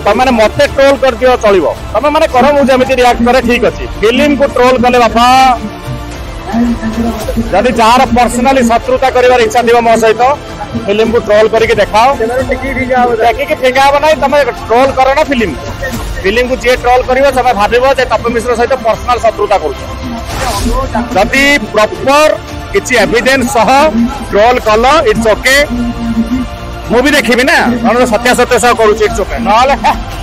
तमें मत ट्रोल कर दियो चलो तुम मैंने कर मुझे रिएक्ट करे ठीक अच्छे फिल्म को ट्रोल कले बापा जदि जार पर्सनाली शत्रुता कर इच्छा थी मो सहित फिल्म को ट्रोल करके देखाओ देखिए ठेका हम ना तुम ट्रोल कर ना फिल्म को जी ट्रोल कर तुम भाव तपन मिश्र सहित पर्सनाल शत्रुता करी प्रॉपर किसी एविडेंस सह ट्रोल कल इट्स ओके मु भी देखी ना सत्या सत्य सह करुच्ची इट्स ओके ना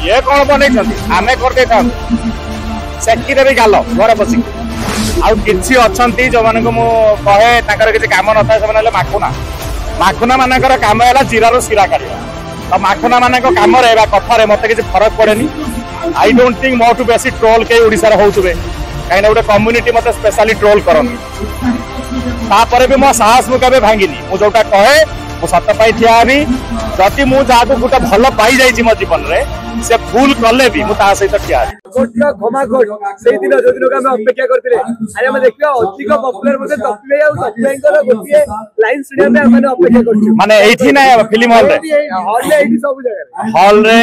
ये कौन बनई आम करदे सेकी देवी गाल घर बस आछि अच्छा जो मान को कहे किसी कम न था से माखुना माखुना मानकर कम है जीरार शिरा काढ़ा तो माखुना मान कम कथार मत किसी फरक पड़े आई डोंट थिंक मोटू बेसी ट्रोल कई ओडिशा होते कहीं गोटे कम्युनिटी मत स्पेशली ट्रोल करते भी मो साहस मुझे भांगिनी मुझे जोटा कहे मुझे सत पाई ठिया हेबी जदि मुझे गोटे भल पाई जाइए मो जीवन में से भूल कले भी मुझे सहित ठिया अपेक्षा करते अधिक पॉपुलर माने ना फिल्म हॉल रे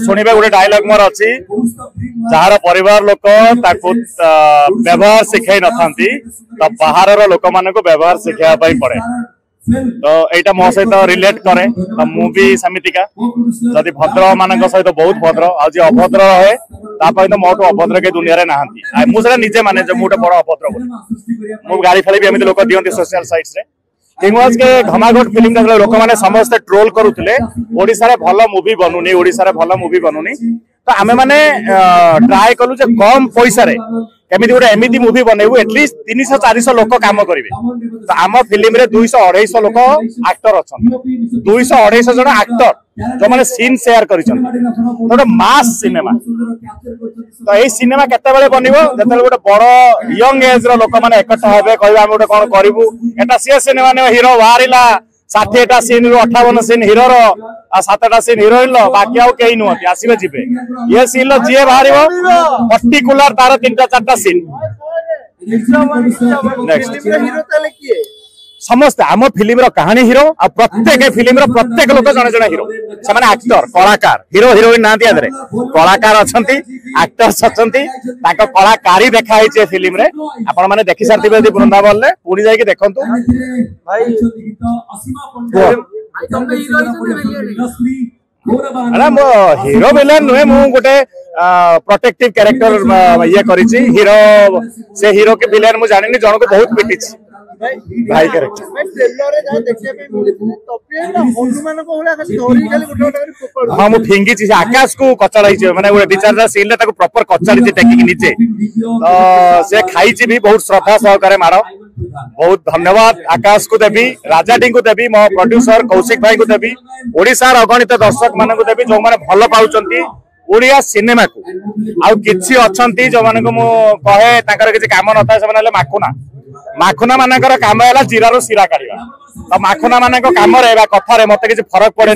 शुणवे गोटे डायलॉग मोर अच्छी जार परिवार लोक व्यवहार शिखाई न था बाहर लोक मान व्यवहार शिखाई पड़े तो यहाँ मो सहित रिलेट करे तो मुझे सेमितिका जदि भद्र मान सहित बहुत भद्र आज अभद्र रहे तो मोटू अभद्र के दुनिया ना मुझे निजे माने मुझे बड़ अभद्र मुझे गाड़ी फाड़ी भी एमती लोक दिखती सोशल साइट्स किंगवाज के घमाघोट फिल्म देखले लोक मैंने समस्ते ट्रोल करुले ओडिशा रे भल मूवी बनूनी ओडिशा रे भल मूवी बनूनी तो आमे माने ट्राई कलु जे कम पैसा रे केमिति गोटे एमिति मूवी बनैबु एटलिस्ट 300-400 लोक काम करिवे तो आम फिल्म रे 200-250 लोक एक्टर अछन 200-250 जण एक्टर जो माने सीन शेयर करिछन गोटे मास सिनेमा तो ए सिनेमा केते बेले बनिबो जते गोटे बड़ यंग एज रो लोक माने एकठा हेबे कहबा हम गोटे कोन करिवु एटा सी सिनेमा ने हीरो बाहरिला 60टा सीन रु 58 सीन हीरो रो आ 7टा सीन हीरोइन लो बाकी आउ केही नुहति आसीबे जिबे ये सीन लो जे बाहरिबो पर्टिकुलर तार 3-4टा सीन नेक्स्ट हीरो तले किए समस्त आम फिल्म रो कहानी हीरो आ प्रत्येक फिल्म रो प्रत्येक लोक जने जने हीरो से माने एक्टर कलाकार हीरो हीरोइन ना दिया दरे कलाकार अछंती एक्टर्स अछंती ताको कलाकारी देखाई छे फिल्म रे आपण माने देखि सारती बेदी वृंदावन ले पुणी जाई के देखंतु भाई अरे मो हीरो विलेन नुहे मु गोटे प्रोटेक्टिव कैरेक्टर ये करिछि हीरो से हीरो के विलेन मु जानिनी जण को बहुत पिटिछि भाई कैरेक्टर मैं ट्रेलर रे जा देखिए पे मिले तपिए ना हनुमान को होला खाली धरी खाली गोटे गोटे करी पकड़ हां मु फिंगी छी आकाश को कचड़ाई छै माने गोटे विचारदा सीन ले ताको प्रॉपर कचड़ी छै टेकिंग नीचे तो से खाई छी भी बहुत श्रद्धा सहकारे मारो बहुत धन्यवाद आकाश को देवी राजाडी को देवी मो प्रोड्यूसर कौशिक भाई को देवी ओडिसा र अगणित दर्शक मान को देवी जो माने भलो पाउचंती ओडिया सिनेमा को आउ किछि अछंती जो मान को मु कहे ताकर किछि काम न था से माने माखुना माखुना मानकर कम है जीरार शिरा काढ़ा तो माखुना मान कम कथार मत किसी फरक पड़े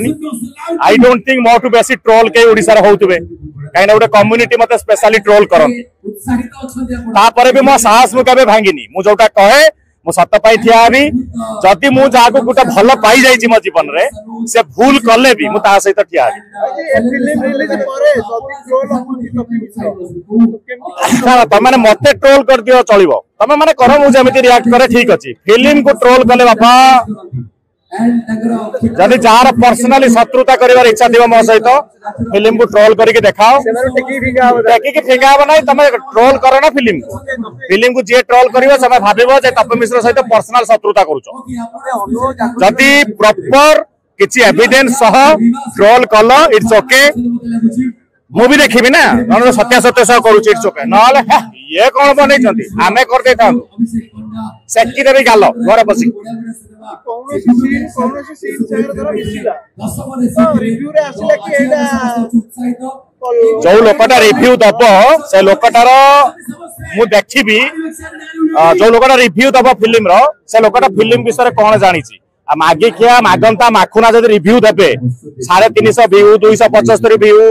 आई डोंट थिंक मोटू बेसी ट्रोल कई ओडिशा होते कहीं गोटे कम्युनिटी मत स्पेशली ट्रोल करते भी मो साहस मुझे भांगिनी मुझे जोटा कहे मु सत पाई ठिया हेबी जदि मु जाको गोटे भल पाई जाइए मो जीवन में से भूल कले भी मुझे सहित ठिया तमें मत ट्रोल कर दियो चलो तुम मैंने कर मुझे रिएक्ट करे ठीक अच्छे फिल्म को ट्रोल कले बापा जदि जार पर्सनाली शत्रुता कर इच्छा थी मो सहित फिल्म को ट्रोल करके देखाओ देखिए ठेका हम ना तुम ट्रोल कर ना फिल्म को जी ट्रोल कर भाव तपन मिश्र सहित पर्सनाल शत्रुता करुदी प्रॉपर किसी एविडेंस सह ट्रोल कल इट्स ओके मु भी देखी ना सत्या सत्य सह करुच्ची इट्स ओके ना ये कौन बनई आम करदे सेकी देवी गाल घर बस जो लोकटा रिव्यू दब से लोकटार मु देखी जो लोकटा रिव्यू दब फिल्म से लोकटा फिल्म विषय कौन जानी मागे खिया मागंता माखुना जब रिव्यू देवे 350 व्यू 275 व्यू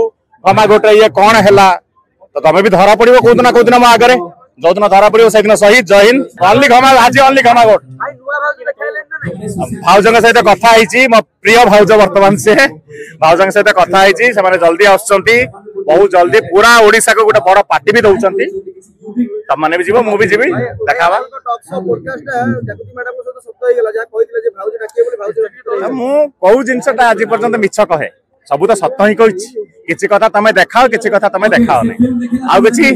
घमाघोटे ये कौन है तो तुम भी धरा पड़ो कौदिन मो आगे जो दिन धरा पड़ो से दिन शहीद जय हिंद ओनली घमा आज ओनली घमाघोट भाउजों सहित कथा मो प्रिय भाउज वर्तमान से भाउजों सहित कथा से जल्दी आसुंट बहुत जल्दी पूरा ओडिशा को गोटे बड़ पार्टी भी दौरान तुम मैंने भी जीव मुझे जी देखा कौ जिनसा आज पर्यंत मिछ कहे सब तो सत ही कही किसी कथा तुम देखाओ किसी कथा तुम देखाओ नहीं आउ कि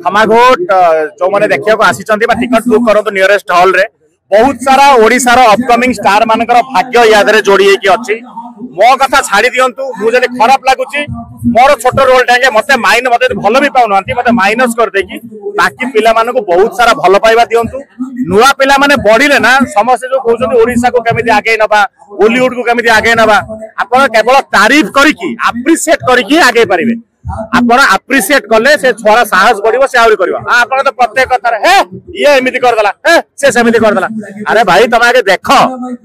खमाघोट जो मैंने देखा आसी टिकट बुक करूँ नियरेस्ट हॉल रे बहुत सारा ओडिशार अपकमिंग स्टार मानकर भाग्य याद जोड़ी अच्छी मो कथा छाड़ी दिंतु मुझे खराब लगुच मोर छोट रोल टाइम मत मत भल भी पाऊना मत माइनस करदे बाकी पिला मानक बहुत सारा भल पाइबा दिंतु नुआ पिला माने बढ़िले ना समस्ते जो कहते ओडिशा को केमिति आगे नबा बॉलीवुड को केमिति आगे नबा आपण केवल तारीफ करके अप्रिशिएट करके आगे पारिबे आपण अप्रिशिएट कले से छोरा साहस बढ़िबो से आउरी करबो आपण तो प्रत्येक कथा रे हे ये एमिति कर देला हे से सेमिति कर देला अरे भाई तुम आगे देखो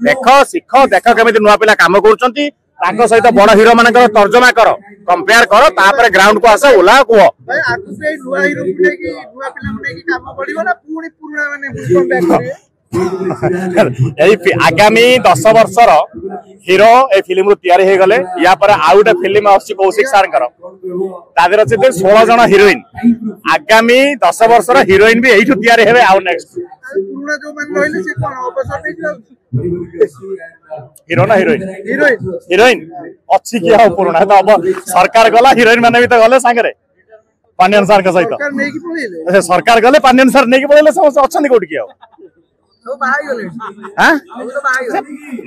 देखो सीखो देखो केमिति नुआ पिला काम करूचंती ताको सहित बड़ हीरो मानकर तर्जमा करो कंपेयर करो तापर ग्राउंड को आसे ओला को भाई आकु से नुआ हीरो ने की नुआ पिला ने की काम पड़िबो ना पूरी पुराना माने बुझको बैक करे आगामी 10 वर्षर हीरो ए फिल्म रु तैयारी हे गले या पर आउट फिल्म आसी कौशिक सार कर तादर अछि 16 जण हीरोइन आगामी 10 वर्षर हीरोइन भी एठु तैयारी हेबे आउ नेक्स्ट पुराना जो मन रहले से कोन अवसर नै हीरो ना हीरोइन हीरोइन हीरोइन अछि कि हो पुराना तो अब सरकार गला हीरोइन माने भी तो गले संगे पांड्यन सर के सहित सरकार गले पांड्यन सर नै कि पळेले अछन कोड कि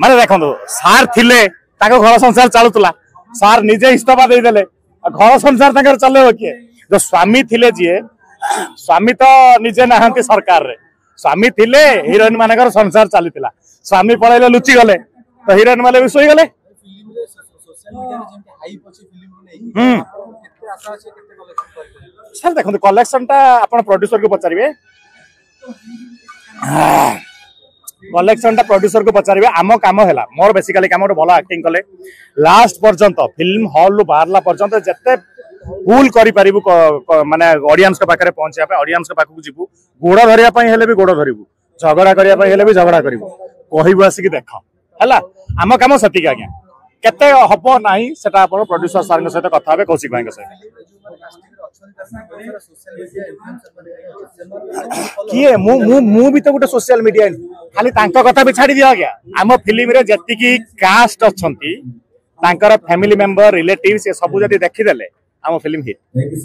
माने देखो सार थिले ताको घर संसार चलुतला सार निजे इस्तीफा दे देले घर संसार ताकर चलेबो के जो स्वामी थिले जे स्वामी तो निजे नहांती सरकार रे स्वामी थिले हीरोइन मानकर संसार चलीतिला स्वामी पळेले लुचि गले तो हीरोइन माने भी सोई गले सर देखो कलेक्शन टा आपण प्रोड्यूसर को पचारिबे कलेक्शन टा प्रोड्यूसर को पचारिबे आम काम हैला मोर बेसिकली काम भलो एक्टिंग कले लास्ट पर्यंत फिल्म हॉल बाहरला पर्यंत जत्ते फुल करि परिबु माने ऑडियंस के पाखरे पहुंचिया पे ऑडियंस के पाखु जिबु गोड़ धरिया पई हेले भी गोड़ धरिबु झगड़ा करिया पई हेले भी झगड़ा करिबु कहिबु आसी कि देखो हैला आम काम सती आज्ञा केते हबो नाही सेटा आपण प्रोड्यूसर सर के साथ कथा होबे कौशिक भाई के साथ किए मु भी तो गोटे सोशल मीडिया खाली तांको कथा भी छाड़ी दिया गया आम फिल्म रे जति की कास्ट अछंती तांकर फैमिली मेंबर रिलेटिव से सब जति देखि देले आम फिल्म हिट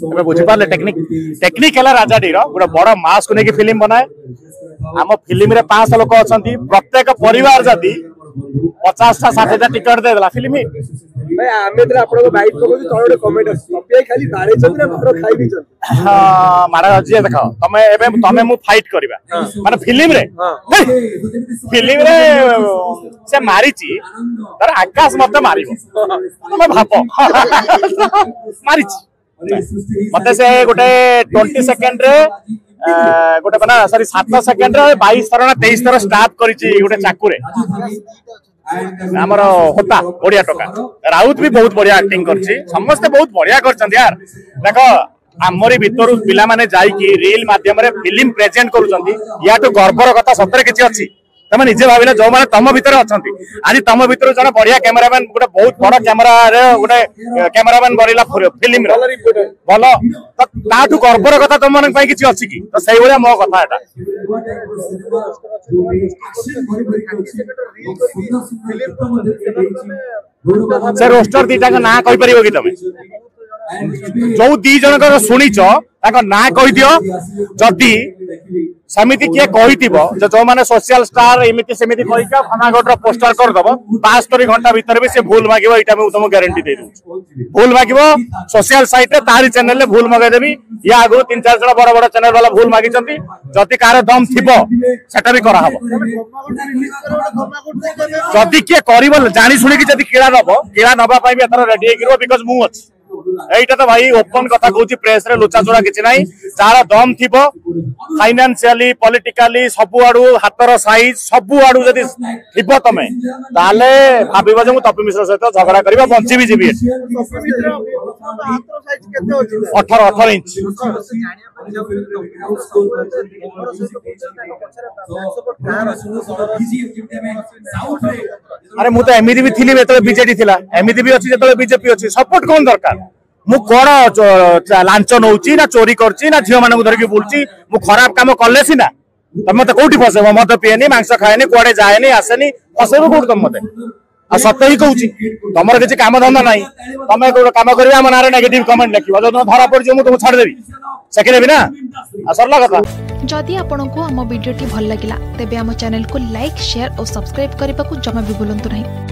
तबे बुझि पाले टेक्निक हला राजा डी रो गोटे बड़ मास को नेकी फिल्म बनाए आम फिल्म रे 500 लोक अछंती प्रत्येक परिवार जति 50 60 टिकट दे देला फिल्म हिट भाई आमे तो आपन को बाइक को तोड़े कमेंट सपिया खाली बारे छन ना मारो खाई भी छन हां मारा अछि देखो तमे एबे तमे मु फाइट करबा माने फिल्म रे से मारी छी तर आकाश मते मारिबो तमे भापो मारी छी मते से गोटे 20 सेकंड रे गोटे बना सॉरी 7 सेकंड रे 22 थर ना 23 थर स्टार्ट करी छी गोटे चाकू रे हमर होता बढ़िया टका राउत भी बहुत बढ़िया एक्टिंग करछि समस्त बहुत बढ़िया करछन यार देखो आमरी भितर पिला माने जाई कि रील माध्यम रे फिल्म प्रेजेंट करूछंती या तो गर्वर कथा सतरे किछि अछि तमे निजे भाबिला जो माने तम भितर अछंती आज तम भितर जने बढ़िया कैमरामैन गोटे बहुत बड़ कैमरा रे गोटे कैमरामैन बरिला फिल्म रे बोलो त ताठु गर्वर कथा तम मन पई किछि अछि कि तो सही होया मो कथा एटा से रोस्टर दीटा का ना कहि परिबो कि तमे जो दी जन शुणीच ना कही दियो जदि समिति किए कहिथिबो जो माने सोशल स्टार एमिति सेमिति कहि का खनागोटर पोस्टर कर दबो 72 घंटा भीतर भी से भूल मागिबो एटा मैं तुम गारंटी दे दूं भूल मागिबो सोशल साइट रे तारी चैनल रे भूल मगाई देबी या आगो 3-4 जण बड़ बड़ चैनल वाला भूल मागी चंती जदि कार दम थिबो सेटा भी करा हबो जदि किए करिवो जानि सुनि कि जदि कीड़ा नबा पई भी एथरा रेडी हेगिरो बिकॉज़ मु अछि एटा तो भाई ओपन कथा कहूची प्रेस रे लुचा चोरा किछि नाही चार दम थिबो फाइनेंशियली पॉलिटिकली सबु आडू हातर साइज सबु आडू जदी थिबो तमे ताले भाबिबो जे मु तपी मिश्र सहित झगड़ा करबा बंची भी जीबी 18 इंच अरे मु तो एमदी भी थी बीजेडी थिला एमदी भी अच्छी जो बीजेपी अच्छी सपोर्ट कौन दरकार मु कौन लांच नौची ना चोरी करची ना झील मान धरिकी बुलची मु खराब काम कले सीना तुम मत कौटी फसेब मद पीएनी मांस खाएनी कुआडे जाएनी आसेनी फसेब कौट तुम मत आ सत्य ही कहूँ तुम किसी काम धंदा ना तुम कम कर ना नेगेटिव कमेंट लिख जो धरा पड़ तुमको छाड़देवी सेकिदेवी ना सरला कथा जदि आपंक आम भिडी भल लगा तेब आम चैनल को लाइक शेयर और सब्सक्राइब करने को जमा भी भूलु नहीं।